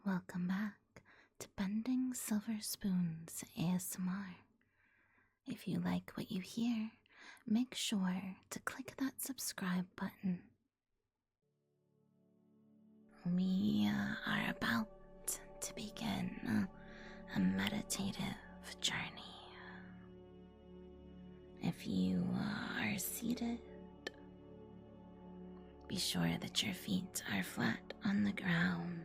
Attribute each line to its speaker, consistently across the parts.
Speaker 1: Welcome back to Bending Silver Spoons ASMR. If you like what you hear, make sure to click that subscribe button. We are about to begin a meditative journey. If you are seated, be sure that your feet are flat on the ground.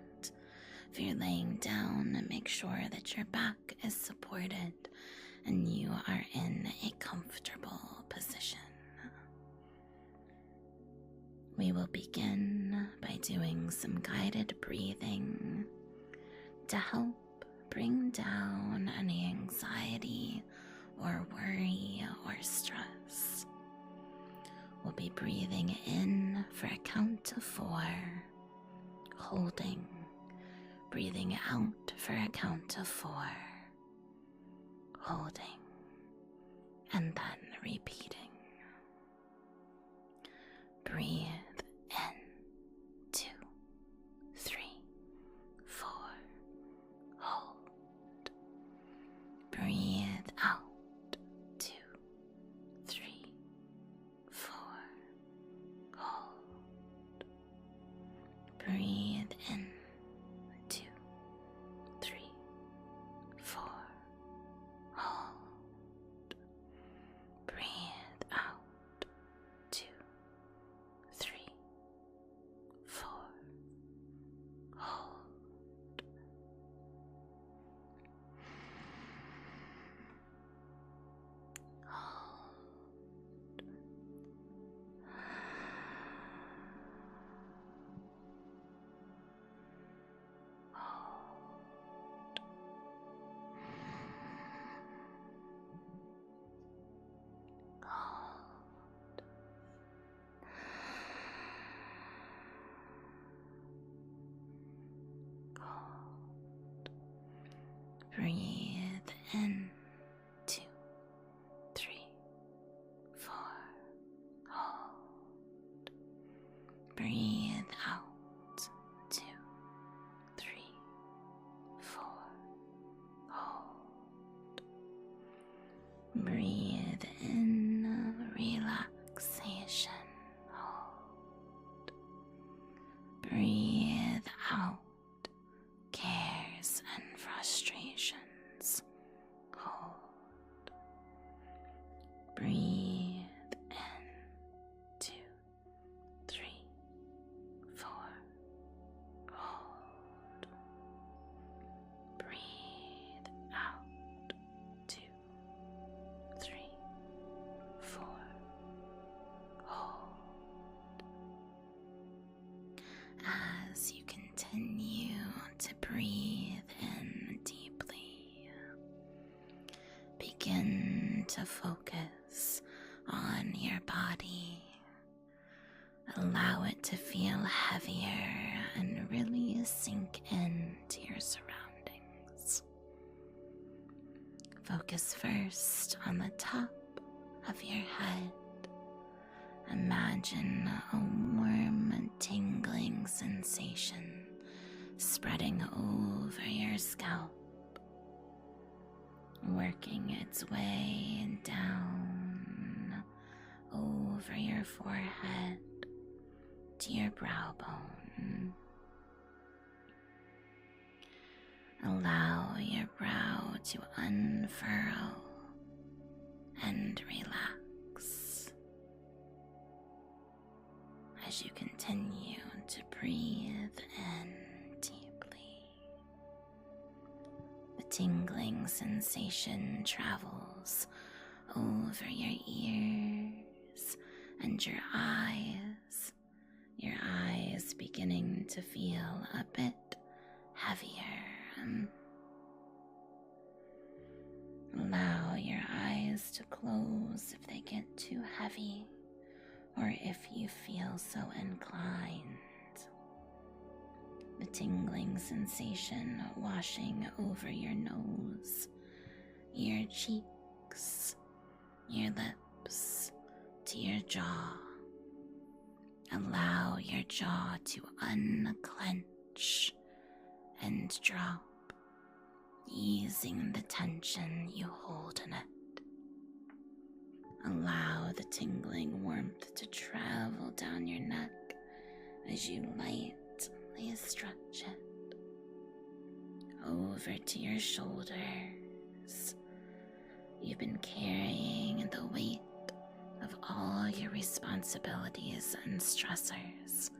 Speaker 1: If you're laying down, make sure that your back is supported and you are in a comfortable position. We will begin by doing some guided breathing to help bring down any anxiety or worry or stress. We'll be breathing in for a count of 4, holding, breathing out for a count of 4, holding, and then repeating. Breathe in, 2, 3, 4, hold. Breathe out, 2, 3, 4, hold. Breathe in, 2, 3, 4, hold. Breathe out, 2, 3, 4, hold. Breathe in, 2, 3, 4, hold. Breathe out, 2, 3, 4, hold. Breathe in, relaxation, hold. Breathe out, cares and frustrations, hold. Breathe in, 2, 3, 4, hold. Breathe out, 2, 3, 4, hold. As you continue to breathe in deeply, begin to focus on your body. Allow it to feel heavier and really sink into your surroundings. Focus first on the top of your head. Imagine a warm, tingling sensation spreading over your scalp, working its way down over your forehead to your brow bone. Allow your brow to unfurl and relax as you continue to breathe in deeply. The tingling sensation travels over your ears and your eyes beginning to feel a bit heavier. Allow your eyes to close if they get too heavy, or if you feel so inclined. The tingling sensation washing over your nose, your cheeks, your lips, to your jaw. Allow your jaw to unclench and and drop, easing the tension you hold in it. Allow the tingling warmth to travel down your neck as you lightly stretch it over to your shoulders. You've been carrying the weight of all your responsibilities and stressors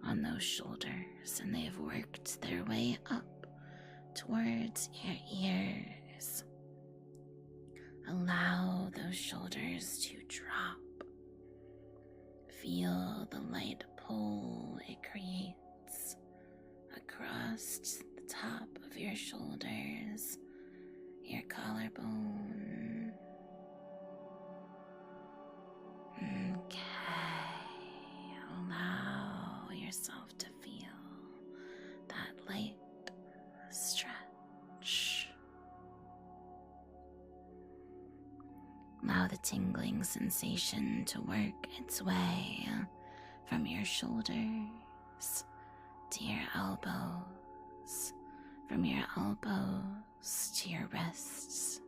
Speaker 1: on those shoulders, and they've worked their way up towards your ears. Allow those shoulders to drop. Feel the light pull it creates across the top of your shoulders, your collarbone. Okay, allow yourself to feel that light stretch. Allow the tingling sensation to work its way from your shoulders to your elbows, from your elbows to your wrists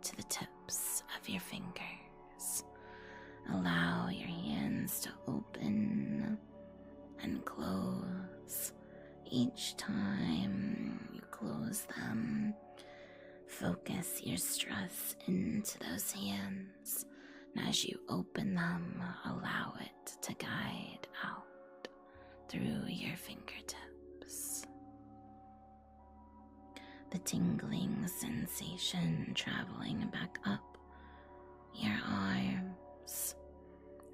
Speaker 1: to the tips of your fingers. Allow your hands to open and close. Each time you close them, focus your stress into those hands, and as you open them, allow it to guide out through your fingertips. The tingling sensation traveling back up your arms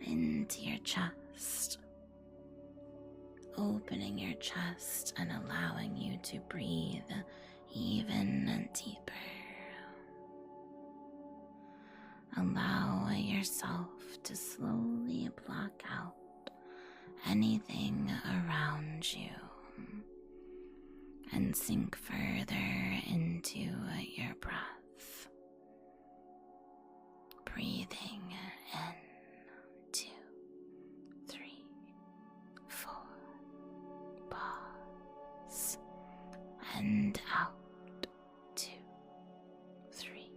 Speaker 1: into your chest, opening your chest and allowing you to breathe even deeper. Allow yourself to slowly block out anything around you and sink further into your breath. Breathing in 2, 3, 4, pause, and out 2, 3,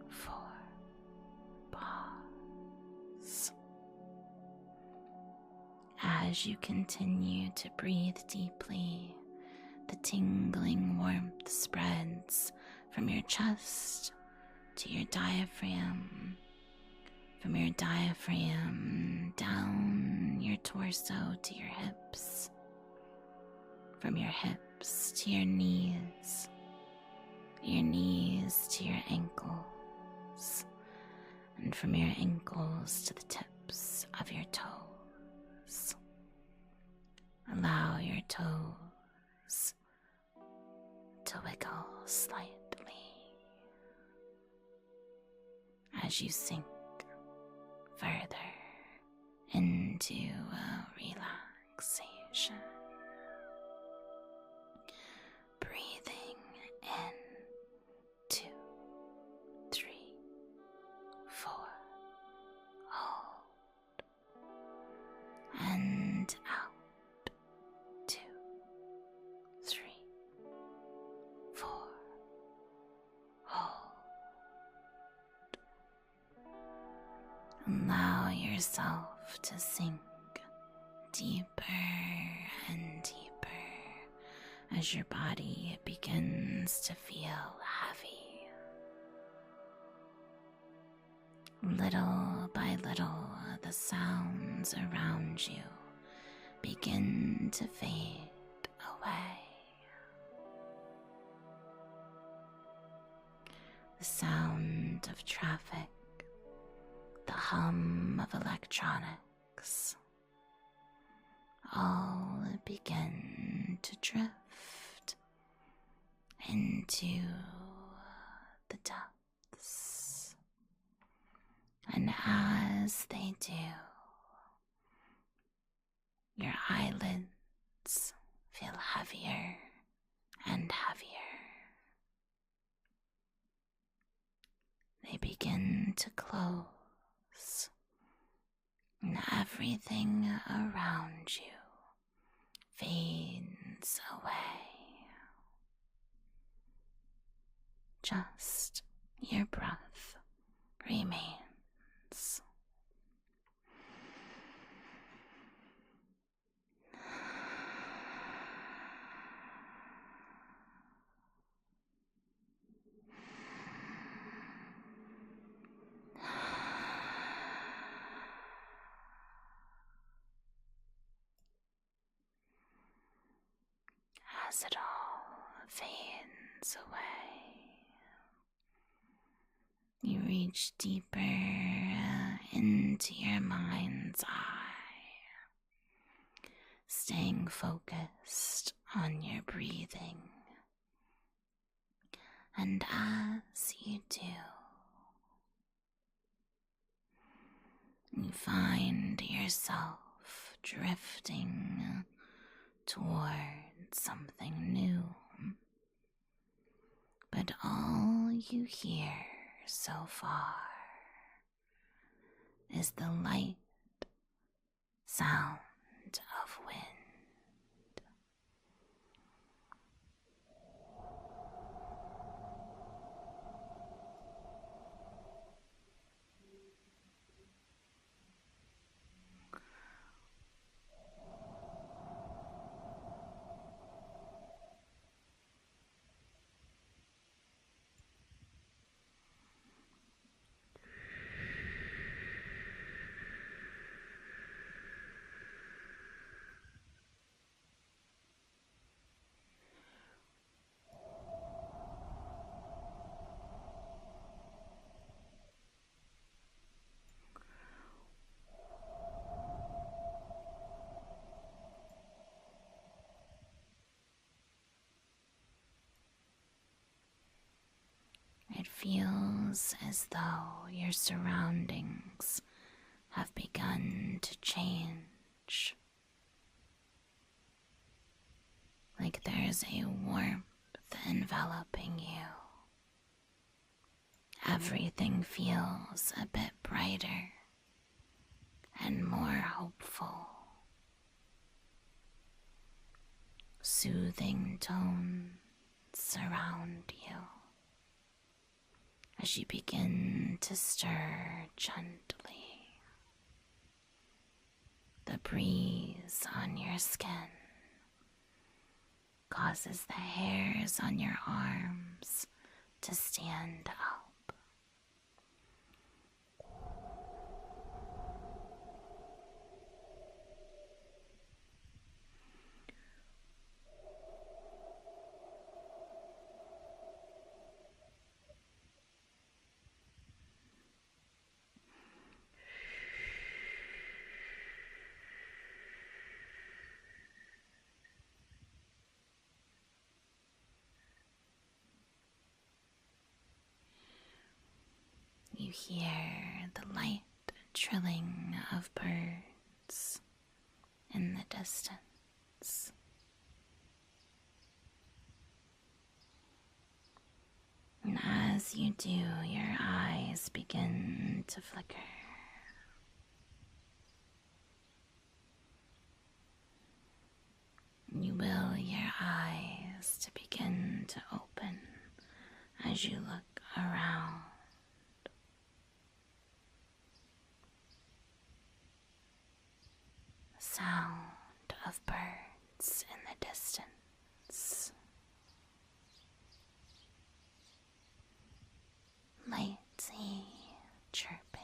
Speaker 1: 4, pause. As you continue to breathe deeply, the tingling warmth spreads from your chest to your diaphragm, from your diaphragm down your torso to your hips, from your hips to your knees to your ankles, and from your ankles to the tips of your toes. Allow your toes to wiggle slightly as you sink further into relaxation. Breathing in 2, 3, 4, hold, and out 2, 3, 4, hold. Allow yourself to sink deeper and deeper as your body begins to feel heavy. Little by little, the sounds around you begin to fade away. The sound of traffic, the hum of electronics, all begin to drift into the depths. And as they do, your eyelids feel heavier and heavier. They begin to close, and everything around you fades fades away. Just your breath remains. As it all fades away, you reach deeper into your mind's eye, staying focused on your breathing. And as you do, you find yourself drifting toward something new. But all you hear so far is the light sound of wind. It feels as though your surroundings have begun to change. Like there's a warmth enveloping you. Everything feels a bit brighter and more hopeful. Soothing tones surround you as you begin to stir gently. The breeze on your skin causes the hairs on your arms to stand up. You hear the light trilling of birds in the distance. And as you do, your eyes begin to flicker. You will your eyes to begin to open as you look around. Sound of birds in the distance. Lightly chirping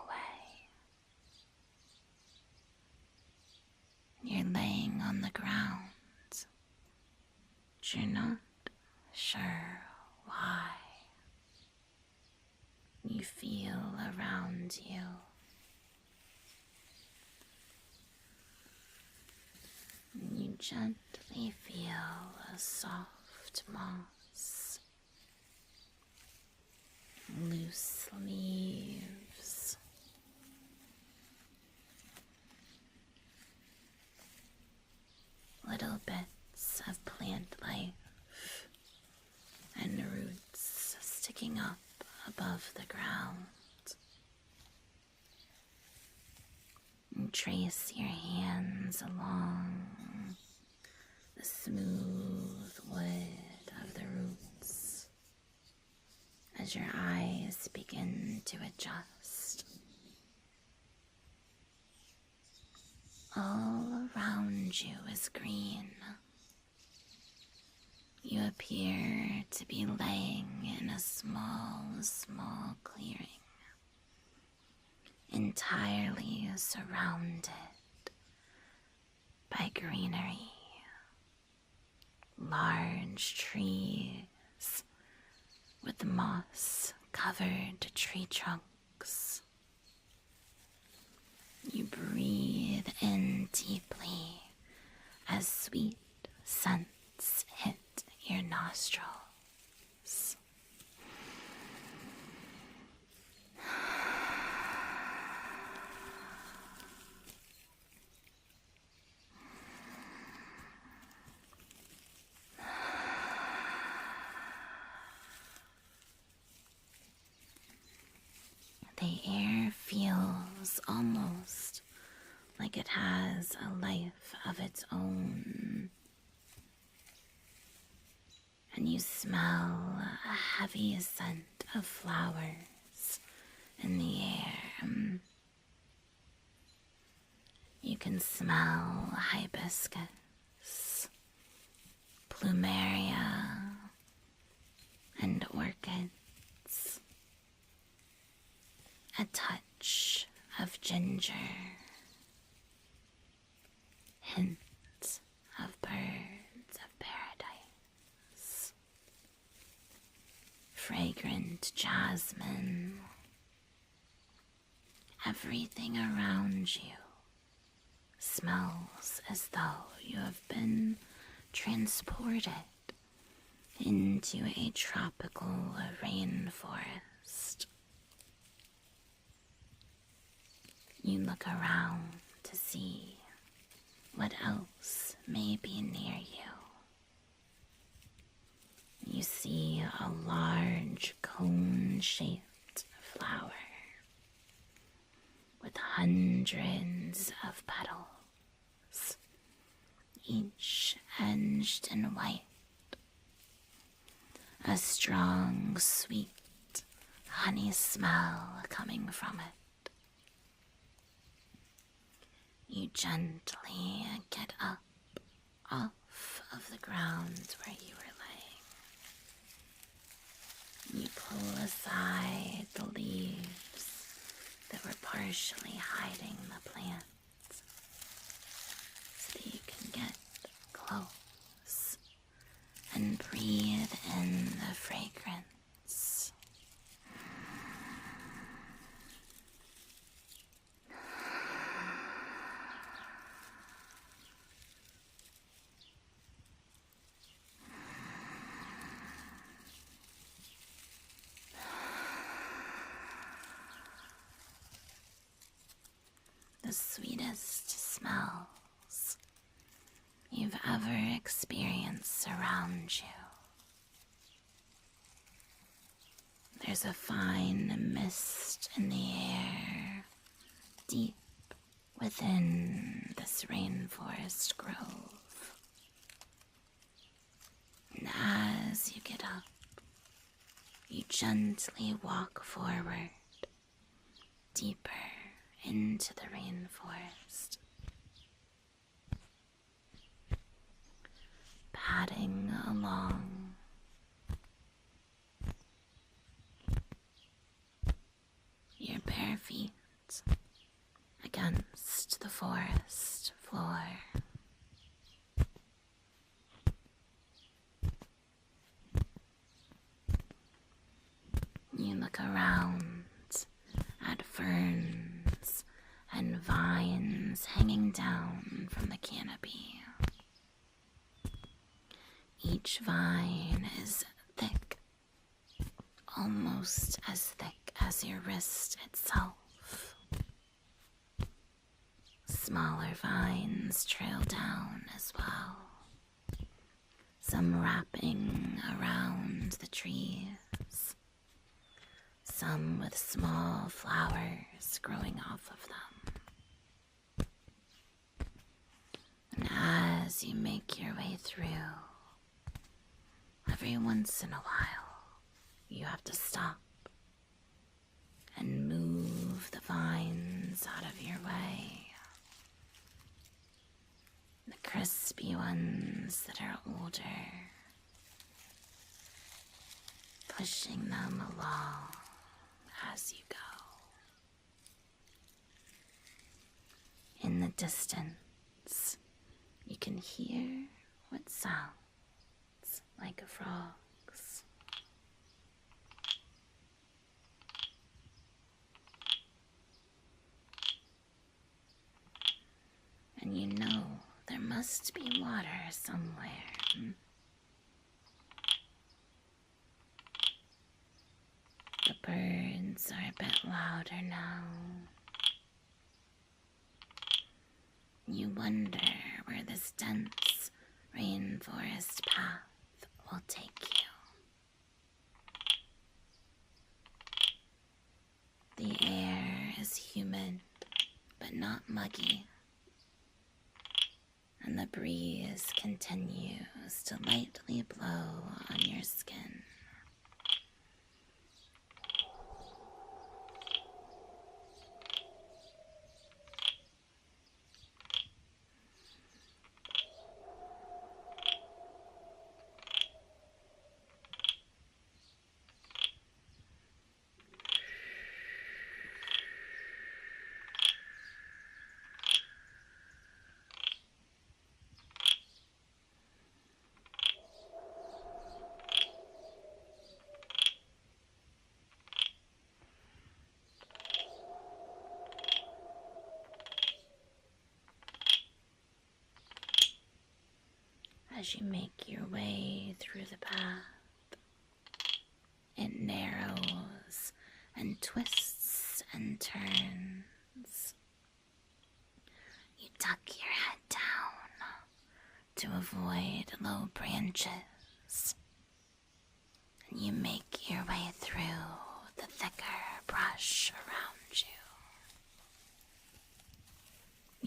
Speaker 1: away. You're laying on the ground. You're not sure why. You feel around you. You gently feel a soft moss, loose leaves, little bits of plant life, and roots sticking up above the ground. And trace your hands along the smooth wood of the roots as your eyes begin to adjust. All around you is green. You appear to be laying in a small clearing, entirely surrounded by greenery, large trees with moss-covered tree trunks. You breathe in deeply as sweet scents hit your nostrils. The air feels almost like it has a life of its own. And you smell a heavy scent of flowers in the air. You can smell hibiscus, plumeria, and orchids. A touch of ginger, hints of birds of paradise, fragrant jasmine. Everything around you smells as though you have been transported into a tropical rainforest. You look around to see what else may be near you. You see a large cone-shaped flower with hundreds of petals, each edged in white. A strong, sweet honey smell coming from it. You gently get up off of the ground where you were laying. You pull aside the leaves that were partially hiding the plant so that you can get close and breathe in the fragrance. The sweetest smells you've ever experienced surround you. There's a fine mist in the air, deep within this rainforest grove. And as you get up, you gently walk forward, deeper into the rainforest, padding along. Your bare feet against the forest floor. You look around at ferns and vines hanging down from the canopy. Each vine is thick, almost as thick as your wrist itself. Smaller vines trail down as well, some wrapping around the trees, some with small flowers growing off of them. And as as you make your way through, every once in a while, you have to stop and move the vines out of your way. The crispy ones that are older, pushing them along as you go. In the distance, you can hear what sounds like a frog's. And you know there must be water somewhere. The birds are a bit louder now. You wonder where this dense rainforest path will take you. The air is humid, but not muggy, and the breeze continues to lightly blow on your skin. As you make your way through the path, it narrows and twists and turns. You duck your head down to avoid low branches, and you make your way through the thicker brush around you.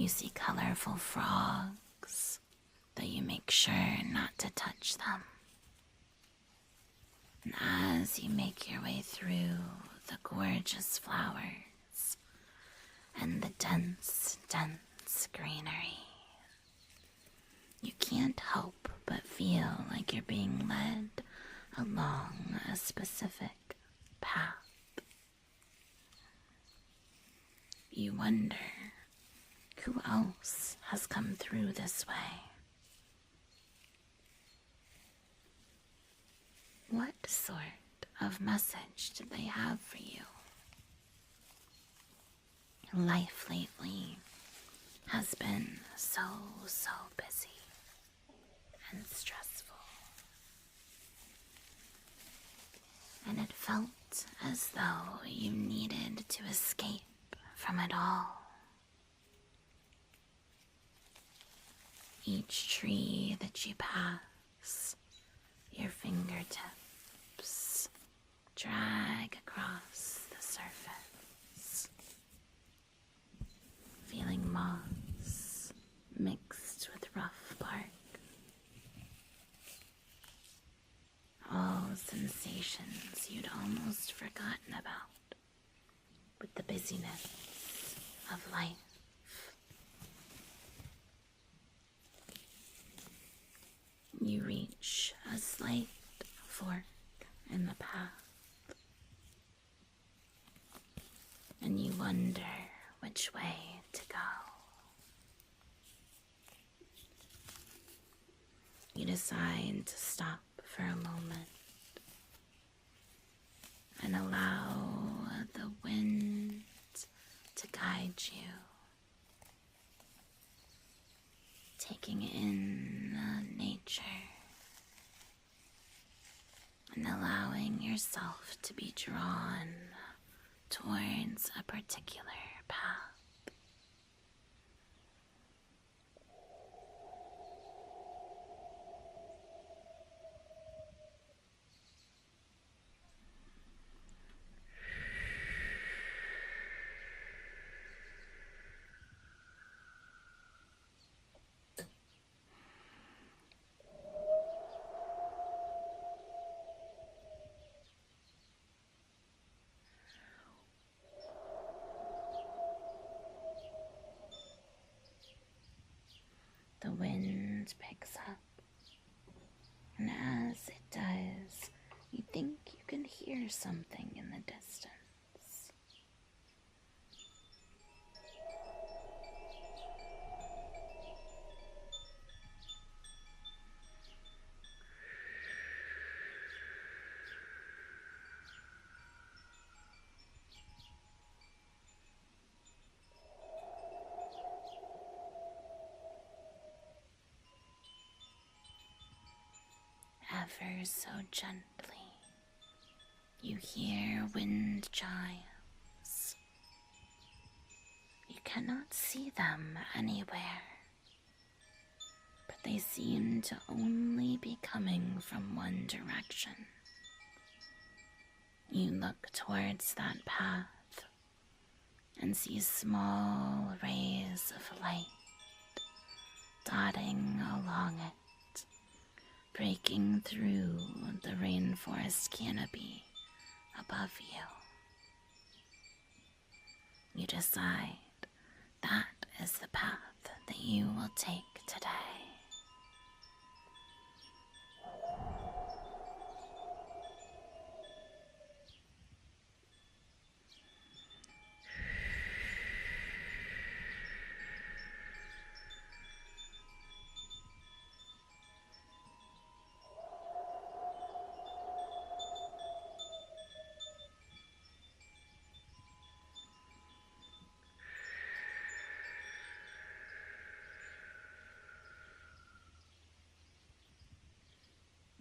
Speaker 1: You see colorful frogs, though you make sure not to touch them. And as you make your way through the gorgeous flowers and the dense, dense greenery, you can't help but feel like you're being led along a specific path. You wonder who else has come through this way. What sort of message did they have for you? Life lately has been so busy and stressful. And it felt as though you needed to escape from it all. Each tree that you pass, your fingertips drag across the surface, feeling moss mixed with rough bark. All sensations you'd almost forgotten about with the busyness of life. You reach a slight fork in the path, and you wonder which way to go. You decide to stop for a moment and allow the wind to guide you, taking in nature and allowing yourself to be drawn towards a particular path. wind picks up, and as it does, you think you can hear something in the distance. Ever so gently, you hear wind chimes. You cannot see them anywhere, but they seem to only be coming from one direction. You look towards that path and see small rays of light dotting along it, breaking through the rainforest canopy above you. You decide that is the path that you will take today.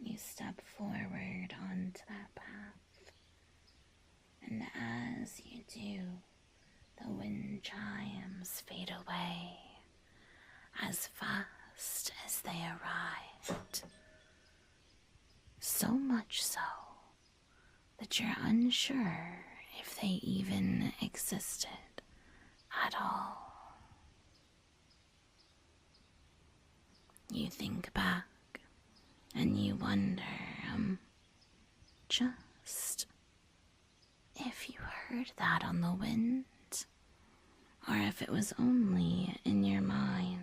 Speaker 1: You step forward onto that path, and as you do, the wind chimes fade away as fast as they arrived. So much so that you're unsure if they even existed at all. You think back and you wonder, just if you heard that on the wind, or if it was only in your mind.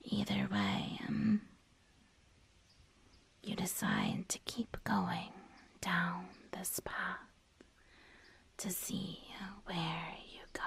Speaker 1: Either way, you decide to keep going down this path to see where you go.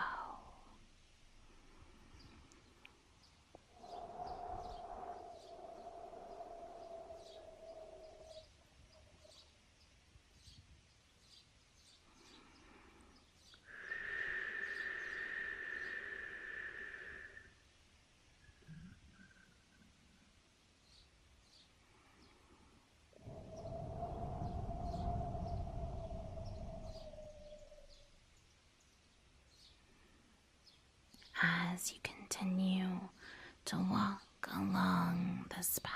Speaker 1: As you continue to walk along this path,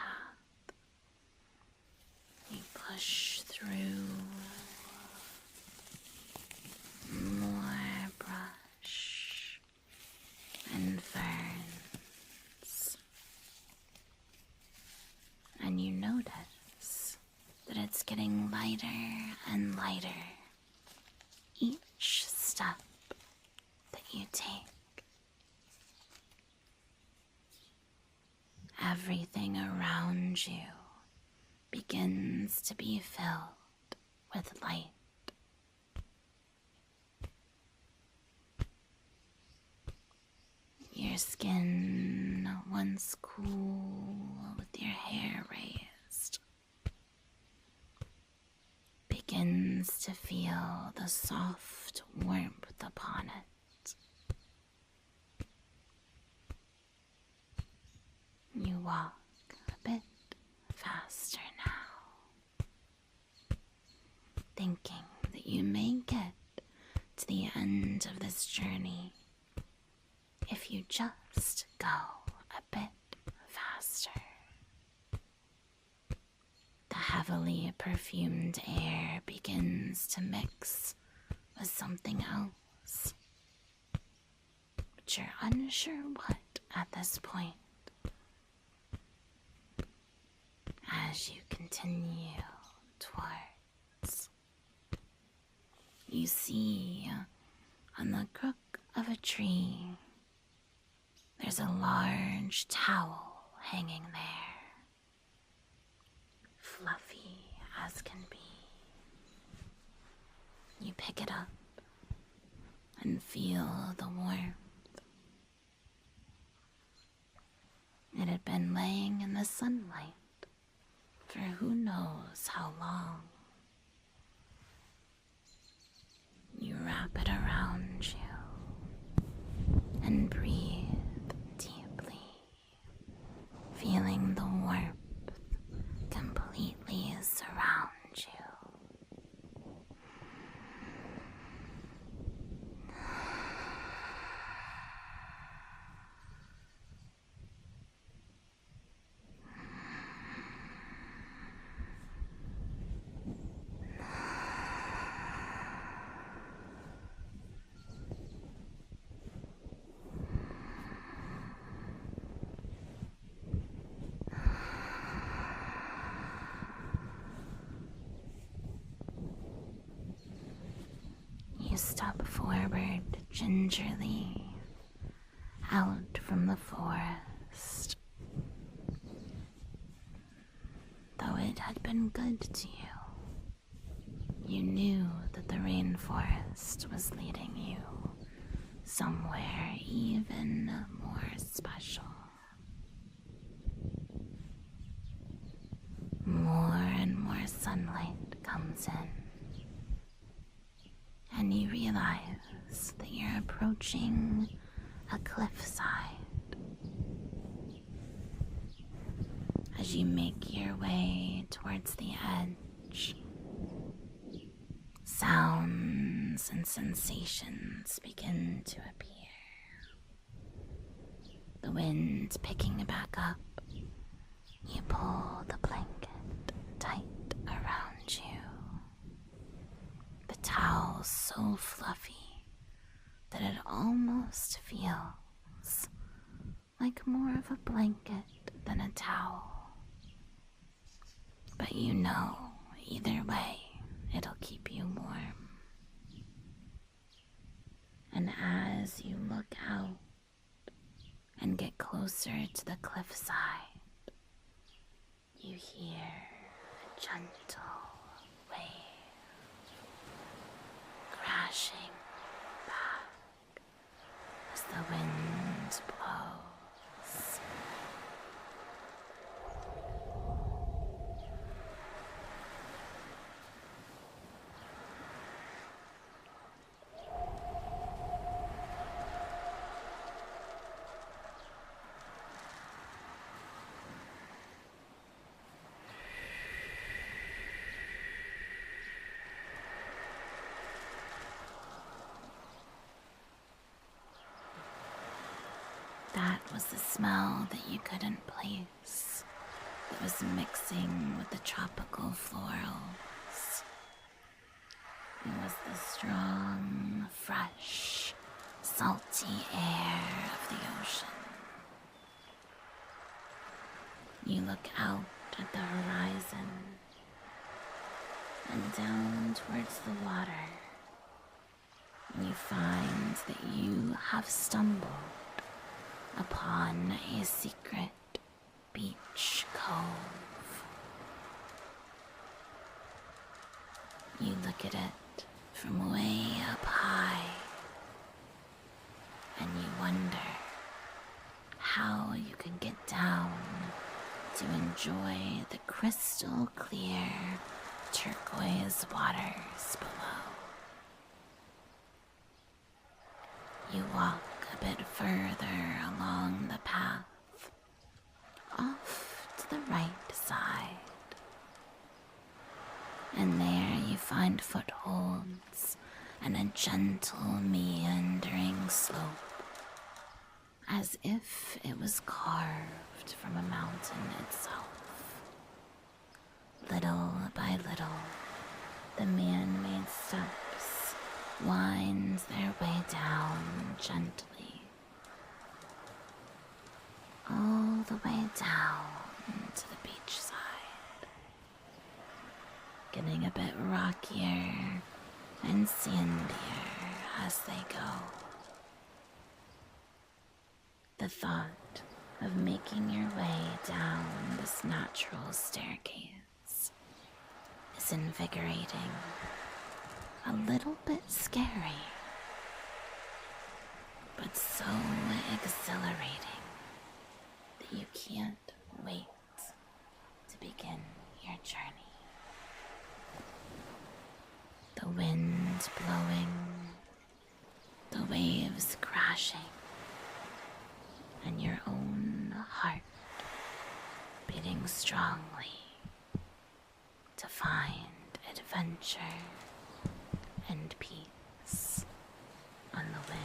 Speaker 1: you push through more brush and ferns, and you notice that it's getting lighter and lighter each step that you take. Everything around you begins to be filled with light. Your skin, once cool with your hair raised, begins to feel the soft warmth upon it. You walk a bit faster now, thinking that you may get to the end of this journey if you just go a bit faster. The heavily perfumed air begins to mix with something else, but you're unsure what at this point. As you continue towards, you see on the crook of a tree there's a large towel hanging there, fluffy as can be. You pick it up and feel the warmth. It had been laying in the sunlight for who knows how long. You wrap it around you and breathe deeply, feeling the warmth completely surround you. You step forward gingerly out from the forest. Though it had been good to you, you knew that the rainforest was leading you somewhere even more special. More and more sunlight comes in, and you realize that you're approaching a cliffside. As you make your way towards the edge, sounds and sensations begin to appear. The wind picking back up, you pull the blanket tight around you. The towel so fluffy that it almost feels like more of a blanket than a towel. But you know, either way, it'll keep you warm. And as you look out and get closer to the cliffside, you hear a gentle wave crashing back as the wind blows. That was the smell that you couldn't place, that was mixing with the tropical florals. It was the strong, fresh, salty air of the ocean. You look out at the horizon and down towards the water. You find that you have stumbled upon a secret beach cove. You look at it from way up high, and you wonder how you can get down to enjoy the crystal clear turquoise waters below. You walk a bit further along the path, off to the right side, and there you find footholds and a gentle meandering slope, as if it was carved from a mountain itself. Little by little, the man-made steps wind their way down gently, all the way down to the beach side, getting a bit rockier and sandier as they go. The thought of making your way down this natural staircase is invigorating, a little bit scary, but so exhilarating that you can't wait to begin your journey. The wind blowing, the waves crashing, and your own heart beating strongly to find adventure and peace on the wind.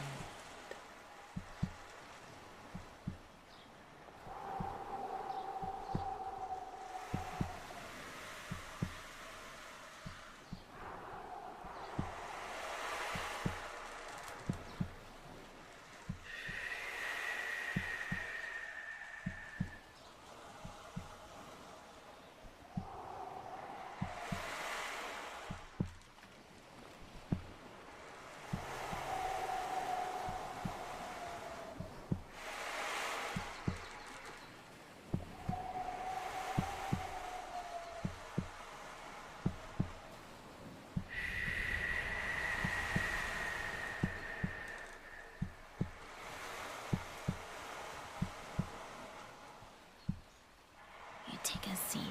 Speaker 1: Take a seat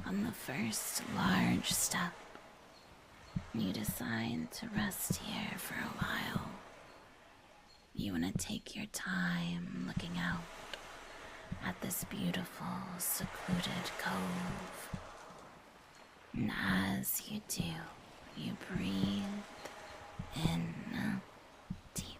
Speaker 1: on the first large step. You decide to rest here for a while. You want to take your time looking out at this beautiful, secluded cove. And as you do, you breathe in deeply.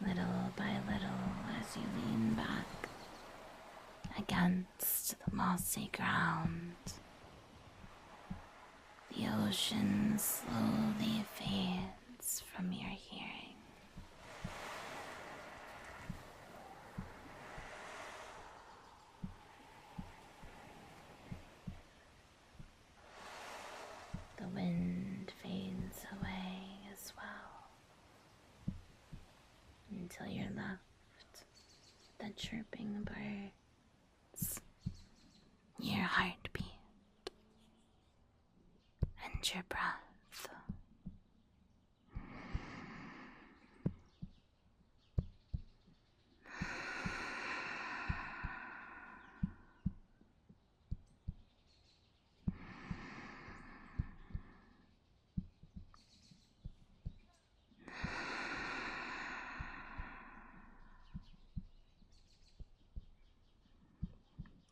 Speaker 1: Little by little, as you lean back against the mossy ground, the ocean slowly fades from your hearing. The wind fades away as well, until you're left with the chirping birds, your heartbeat, and your breath.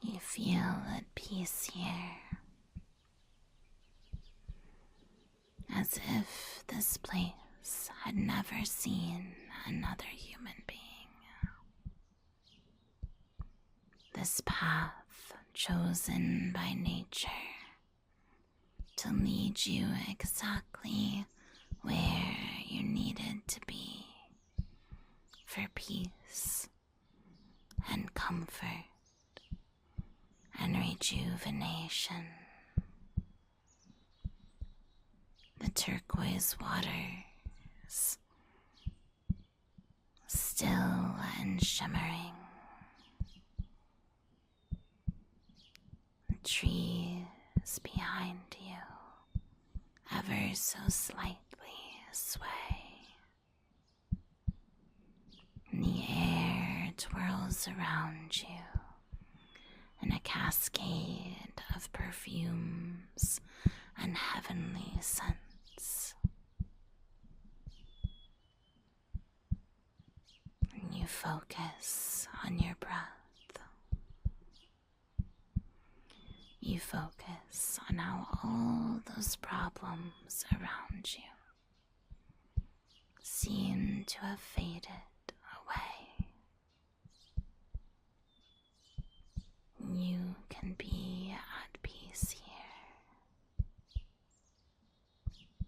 Speaker 1: You feel at peace here, as if this place had never seen another human being. This path chosen by nature to lead you exactly where you needed to be for peace and comfort and rejuvenation. The turquoise waters, still and shimmering. The trees behind you, ever so slightly sway. And the air twirls around you in a cascade of perfumes and heavenly scents. And you focus on your breath. You focus on how all those problems around you seem to have faded away. You can be at peace here.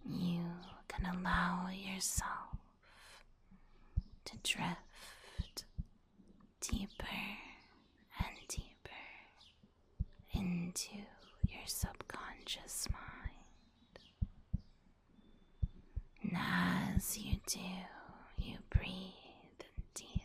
Speaker 1: You can allow yourself to drift deeper and deeper into your subconscious mind. And as you do, you breathe deeply.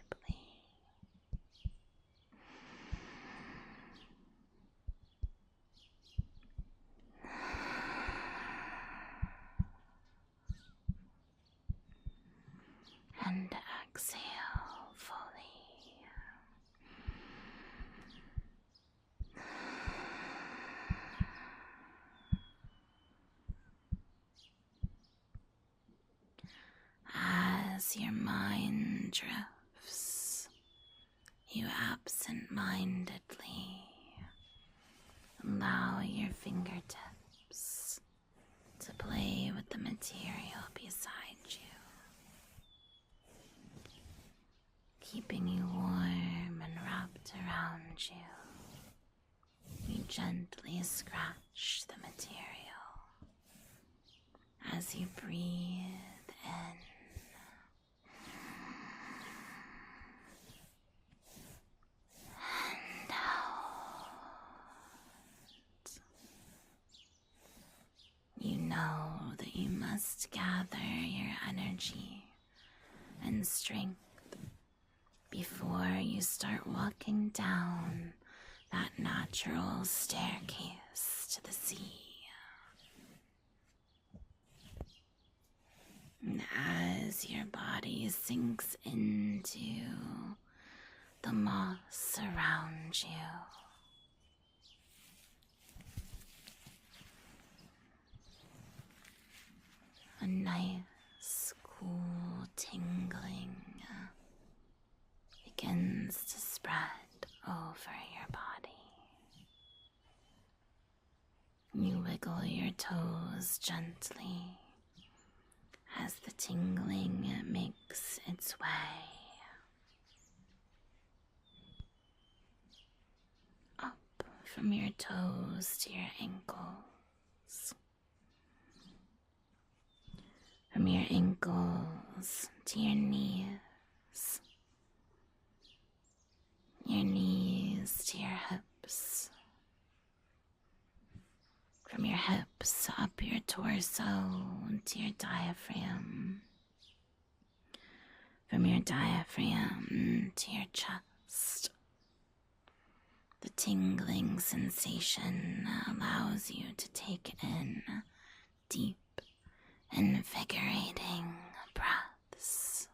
Speaker 1: And exhale fully. As your mind drifts, you absent-mindedly allow your fingertips to play with the material beside you, keeping you warm and wrapped around you. You gently scratch the material as you breathe in and out. You know that you must gather your energy and strength before you start walking down that natural staircase to the sea. And as your body sinks into the moss around you, a nice, cool tingling begins to spread over your body. You wiggle your toes gently as the tingling makes its way up from your toes to your ankles, from your ankles to your knees to your hips, from your hips up your torso to your diaphragm, from your diaphragm to your chest. The tingling sensation allows you to take in deep, invigorating breaths.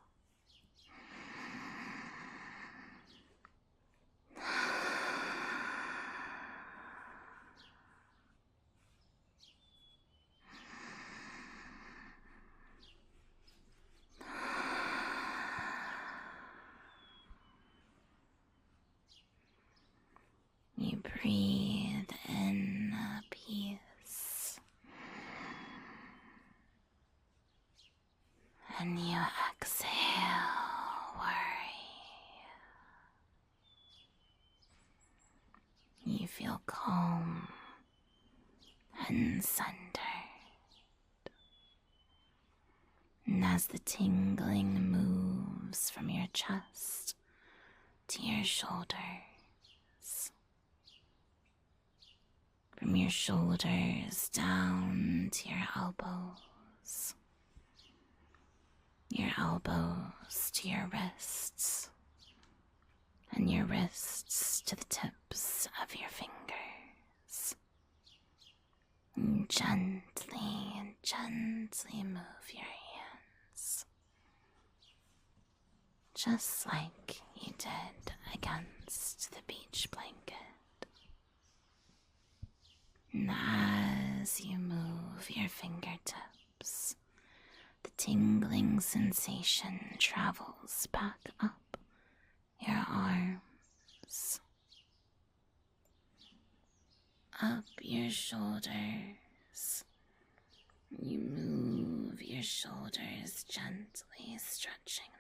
Speaker 1: You breathe in peace, and you exhale worry. You feel calm and centered. And as the tingling moves from your chest to your shoulders, from your shoulders down to your elbows to your wrists, and your wrists to the tips of your fingers. And gently move your hands, just like you did against the beach blanket. And as you move your fingertips, the tingling sensation travels back up your arms, up your shoulders. You move your shoulders gently, stretching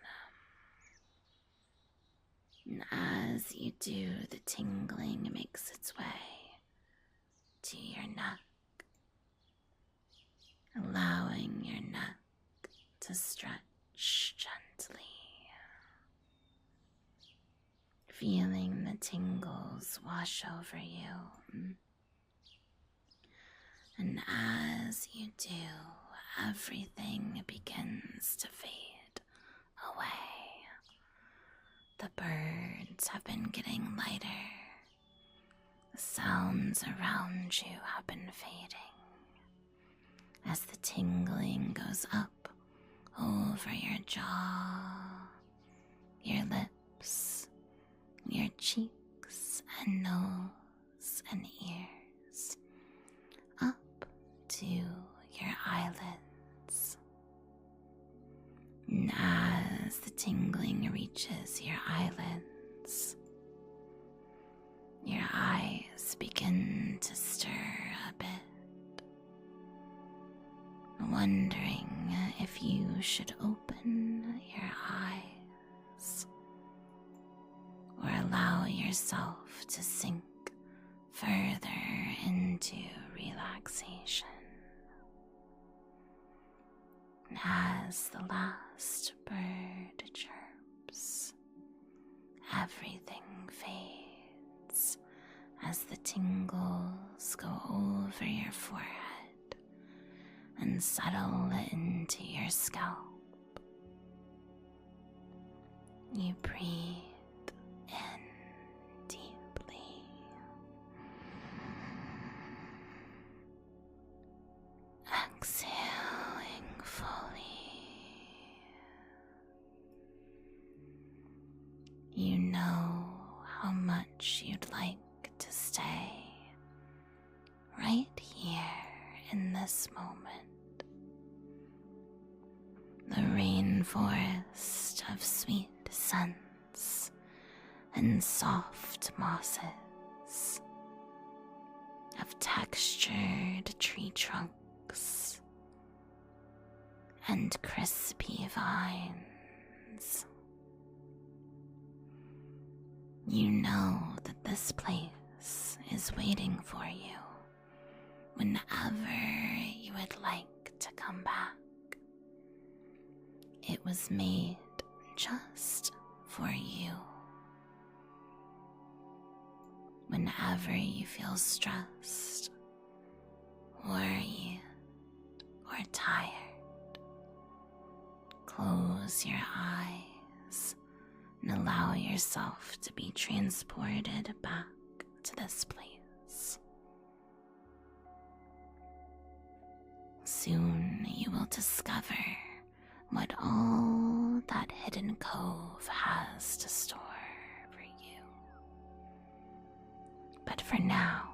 Speaker 1: them. And as you do, the tingling makes its way to your neck, allowing your neck to stretch gently, feeling the tingles wash over you. And as you do, everything begins to fade away. The birds have been getting lighter. The sounds around you have been fading. As the tingling goes up over your jaw, your lips, your cheeks and nose and ears, up to your eyelids. And as the tingling reaches your eyelids, your eyes begin to stir a bit, wondering if you should open your eyes or allow yourself to sink further into relaxation. And as the last bird chirps, everything fades as the tingles go over your forehead and settle into your scalp. You breathe in deeply, exhaling fully. You know how much you'd like to stay right here in this moment. The rainforest of sweet scents and soft mosses, of textured tree trunks and crispy vines. You know that this place is waiting for you whenever you would like to come back. It was made just for you. Whenever you feel stressed, worried, or tired, close your eyes and allow yourself to be transported back to this place. Soon you will discover what all that hidden cove has to store for you. But for now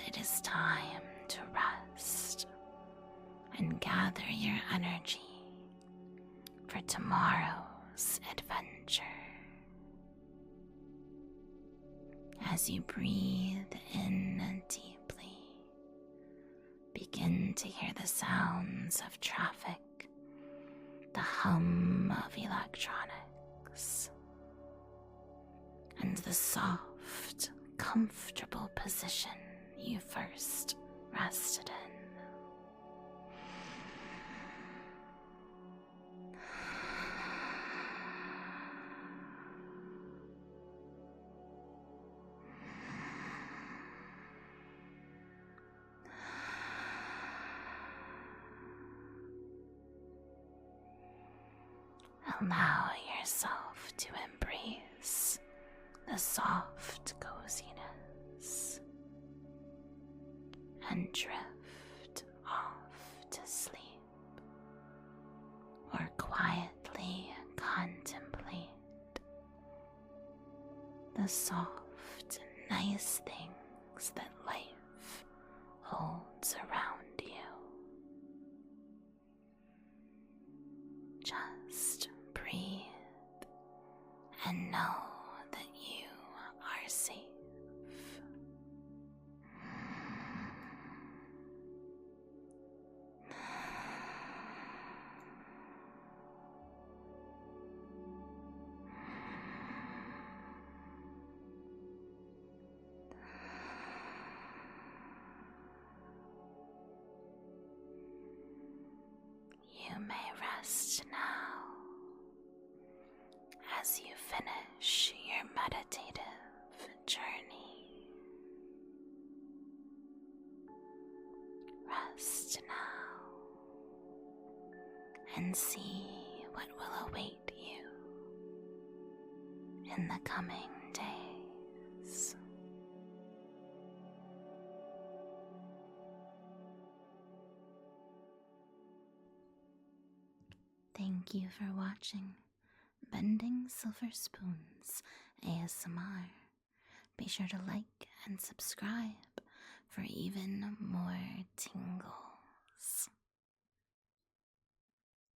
Speaker 1: it is time to rest and gather your energy for tomorrow's adventure. As you breathe in deeply, begin to hear the sounds of traffic, the hum of electronics, and the soft, comfortable position you first rested in. Allow yourself to embrace the soft coziness and drift off to sleep, or quietly contemplate the soft, nice things that life holds around you. Just breathe and know that you are safe. You may rest now as you finish your meditative journey. Rest now and see what will await you in the coming days. Thank you for watching Bending Silver Spoons ASMR. Be sure to like and subscribe for even more tingles.